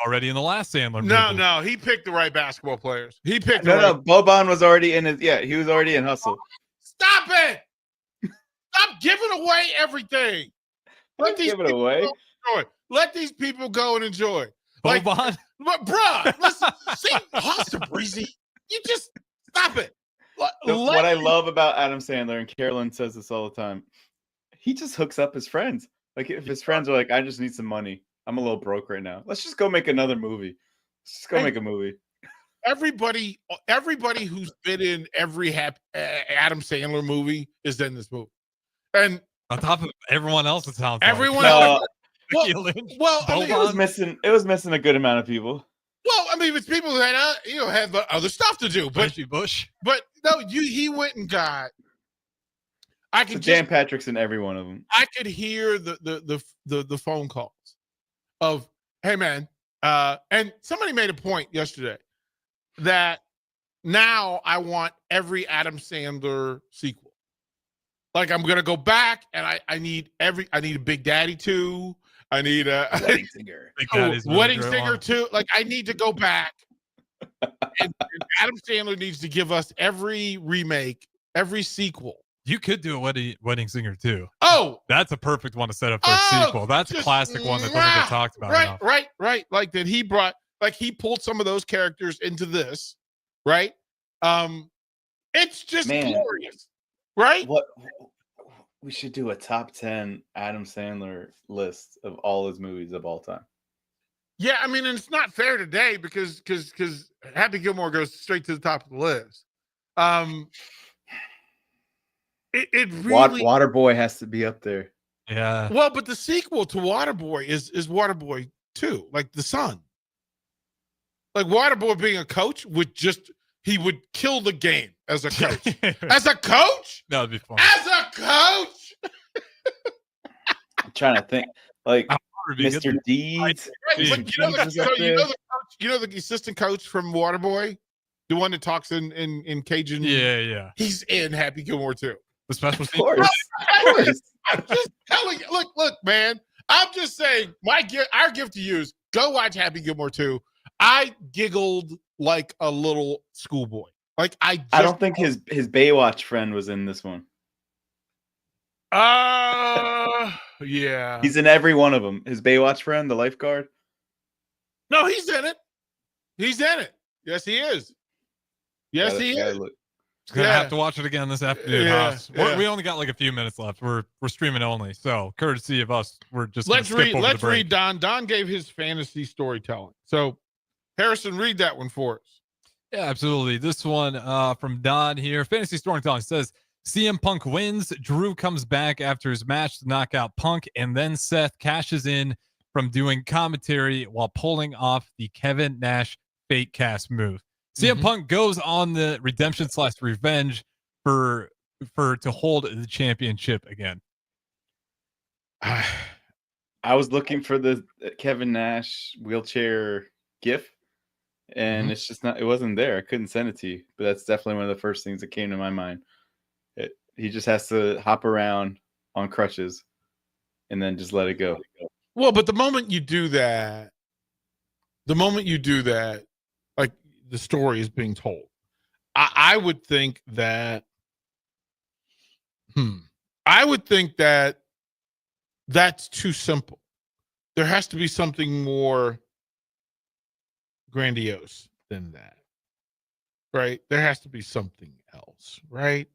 already in the last Sandler movie. No, he picked the right basketball players. He picked no. Boban was already in it. Yeah, he was already in Hustle. Stop it! Stop giving away everything. Let these Give it away. enjoy. Let these people go and enjoy. Boban, but bruh, listen, see, Hustle Breezy, you just stop it. What I love about Adam Sandler, and Carolyn says this all the time, he just hooks up his friends. Like if his friends are like, I just need some money. I'm a little broke right now. Let's just go make another movie. Let's just go make a movie. Everybody who's been in every Adam Sandler movie is in this movie. And on top of everyone else, it sounds everyone else. Well, I mean, it was missing a good amount of people. Well, I mean, it's people that have other stuff to do. But Bush. But no, he went and got. Dan Patrick's in every one of them. I could hear the phone calls of, hey man, and somebody made a point yesterday that now I want every Adam Sandler sequel. Like I'm gonna go back and I need a Big Daddy 2. I need a Wedding Singer. Wedding Singer 2. Like I need to go back. and Adam Sandler needs to give us every remake, every sequel. You could do a Wedding Singer too. Oh, that's a perfect one to set up for a sequel. That's a classic one that doesn't get talked about enough. Right. Like that he pulled some of those characters into this, right? It's just glorious, right? What we should do a top 10 Adam Sandler list of all his movies of all time. Yeah, I mean, and it's not fair today because Happy Gilmore goes straight to the top of the list. It really Waterboy has to be up there. Yeah. Well, but the sequel to Waterboy is Waterboy 2, like the son. Like Waterboy being a coach he would kill the game as a coach. As a coach? That would be fun. As a coach? I'm trying to think. Like Mr. Deeds. Right. You know the assistant coach from Waterboy? The one that talks in Cajun? Yeah. He's in Happy Gilmore too. The special Of course. I'm just telling you. Look, man. I'm just saying our gift to you is go watch Happy Gilmore 2. I giggled like a little schoolboy. Like I don't think his Baywatch friend was in this one. Yeah. He's in every one of them. His Baywatch friend, the lifeguard. No, he's in it. He's in it. Yes, he is. Yes, he is. Gonna have to watch it again this afternoon. Yeah. We only got like a few minutes left. We're streaming only, so courtesy of us, we're just Let's read Don. Don gave his fantasy storytelling. So Harrison, read that one for us. Yeah, absolutely. This one from Don here. Fantasy storytelling says CM Punk wins. Drew comes back after his match to knock out Punk, and then Seth cashes in from doing commentary while pulling off the Kevin Nash fake cast move. CM Punk goes on the redemption/revenge for to hold the championship again. I was looking for the Kevin Nash wheelchair gif, and it's just not. It wasn't there. I couldn't send it to you, but that's definitely one of the first things that came to my mind. He just has to hop around on crutches, and then just let it go. Well, but the moment you do that, like the story is being told, I would think that. I would think that that's too simple. There has to be something more grandiose than that, right? There has to be something else, right?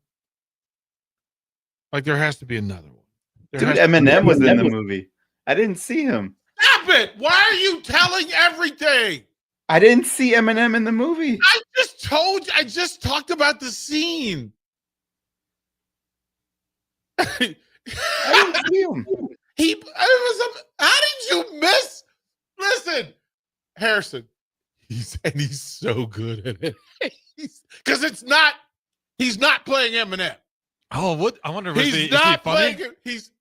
Like there has to be another one. Dude, Eminem was in the movie. I didn't see him. Stop it! Why are you telling everything? I didn't see Eminem in the movie. I just told you. I just talked about the scene. I didn't see him. How did you miss? Listen, Harrison. He's so good at it. Because he's not playing Eminem. Oh, what? I wonder. Is he not funny? playing.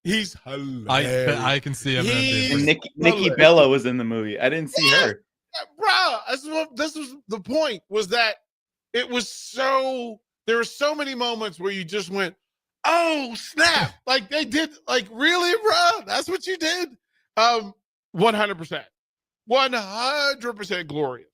He's hilarious. I can see him. And Nikki Bella was in the movie. I didn't see her. Bro, this was the point. Was that it was so? There were so many moments where you just went, "Oh snap!" Like they did. Like really, bro? That's what you did. 100%, 100% glorious.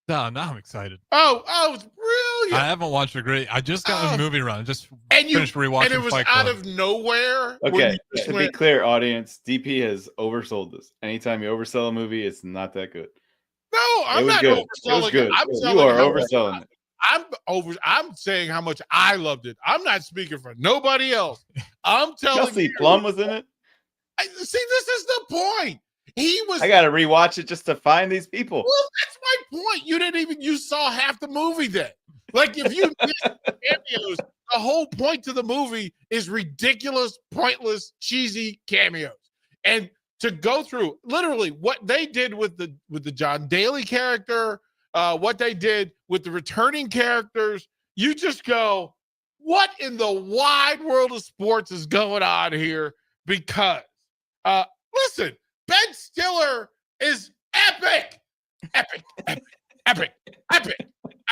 No, now I'm excited. Oh, it's brilliant. I haven't watched a great. I just got a movie run. Just and finished rewatching. And it was Fight out Club. of nowhere. Okay, to be clear, audience, DP has oversold this. Anytime you oversell a movie, it's not that good. No, I'm not good. overselling It was good. I'm You selling are how much overselling it. I'm saying how much I loved it. I'm not speaking for nobody else. I'm telling Kelsey you. Plum was in it. See, this is the point. He was. I gotta rewatch it just to find these people. Well, that's my point. You saw half the movie then. Like if you missed cameos, the whole point to the movie is ridiculous, pointless, cheesy cameos. And to go through literally what they did with the John Daly character, what they did with the returning characters, you just go, what in the wide world of sports is going on here? Because listen, Ben Stiller is epic. Epic. I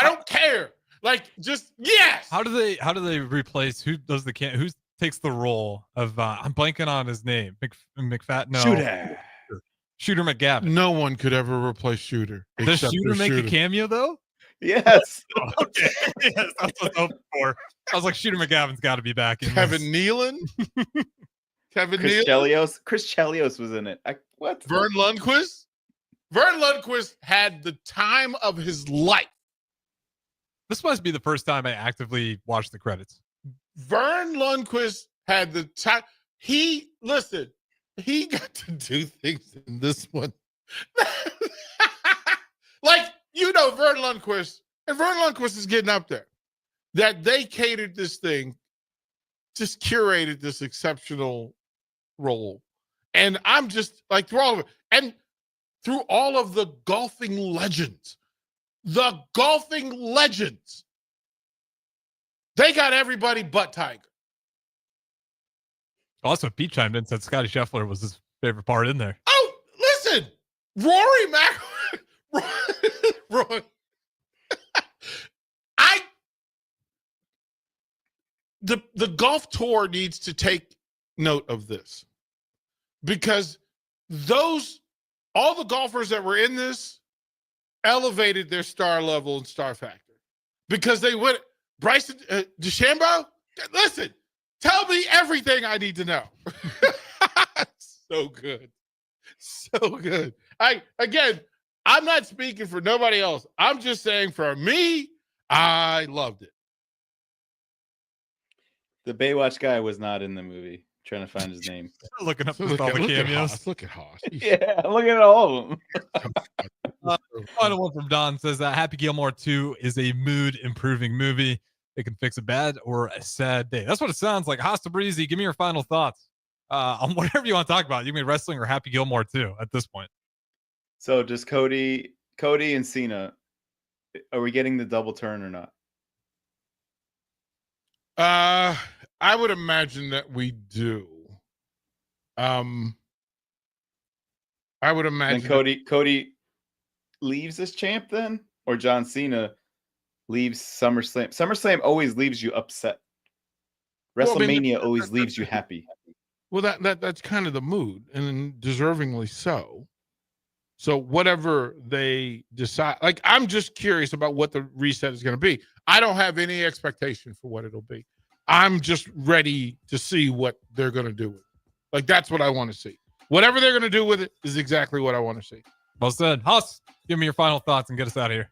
don't care. Like, just yes. How do they replace? Who does who takes the role of? I'm blanking on his name. McFat. No. Shooter McGavin. No one could ever replace Shooter. Does Shooter make a cameo though? Yes. Okay. Yes, that's what I was hoping for. I was like, Shooter McGavin's got to be back in Kevin this. Nealon. Chris Chelios was in it. What? Vern Lundquist. Vern Lundquist had the time of his life. This must be the first time I actively watched the credits. Vern Lundquist had the time. He got to do things in this one. Like, Vern Lundquist, and Vern Lundquist is getting up there. That they catered this thing, just curated this exceptional role. And I'm just like, through all of it, and through all of the golfing legends, they got everybody but Tiger. Also, Pete chimed in and said Scotty Scheffler was his favorite part in there. Oh, listen, Rory Roy. The golf tour needs to take note of this, because all the golfers that were in this elevated their star level and star factor, because they went. Bryson DeChambeau, listen, tell me everything I need to know. So good. I'm not speaking for nobody else. I'm just saying for me, I loved it. The Baywatch guy was not in the movie. Trying to find his name. Looking up all the cameos. Look at Haas. Yeah, I'm looking at all of them. Final one from Don says Happy Gilmore 2 is a mood improving movie. It can fix a bad or a sad day. That's what it sounds like. Hosta Breezy, give me your final thoughts on whatever you want to talk about. You can be wrestling or Happy Gilmore 2 at this point. So just Cody and Cena, are we getting the double turn or not? I would imagine that we do. I would imagine Cody leaves as champ then, or John Cena leaves SummerSlam. SummerSlam always leaves you upset. WrestleMania always leaves you happy. Well, that's kind of the mood, and deservingly so. So whatever they decide, like, I'm just curious about what the reset is going to be. I don't have any expectation for what it'll be. I'm just ready to see what they're going to do with it. Like, that's what I want to see. Whatever they're going to do with it is exactly what I want to see. Well said. Huss, give me your final thoughts and get us out of here.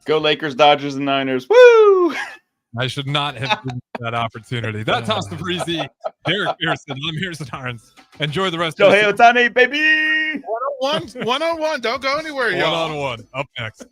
Go Lakers, Dodgers, and Niners. Woo! I should not have given you that opportunity. That's Austin Breezy, Derek Pearson. I'm Harrison Arns. Enjoy the rest of Shohei the Ohtani, baby. 101. Don't go anywhere, y'all. One-on-one. Up next.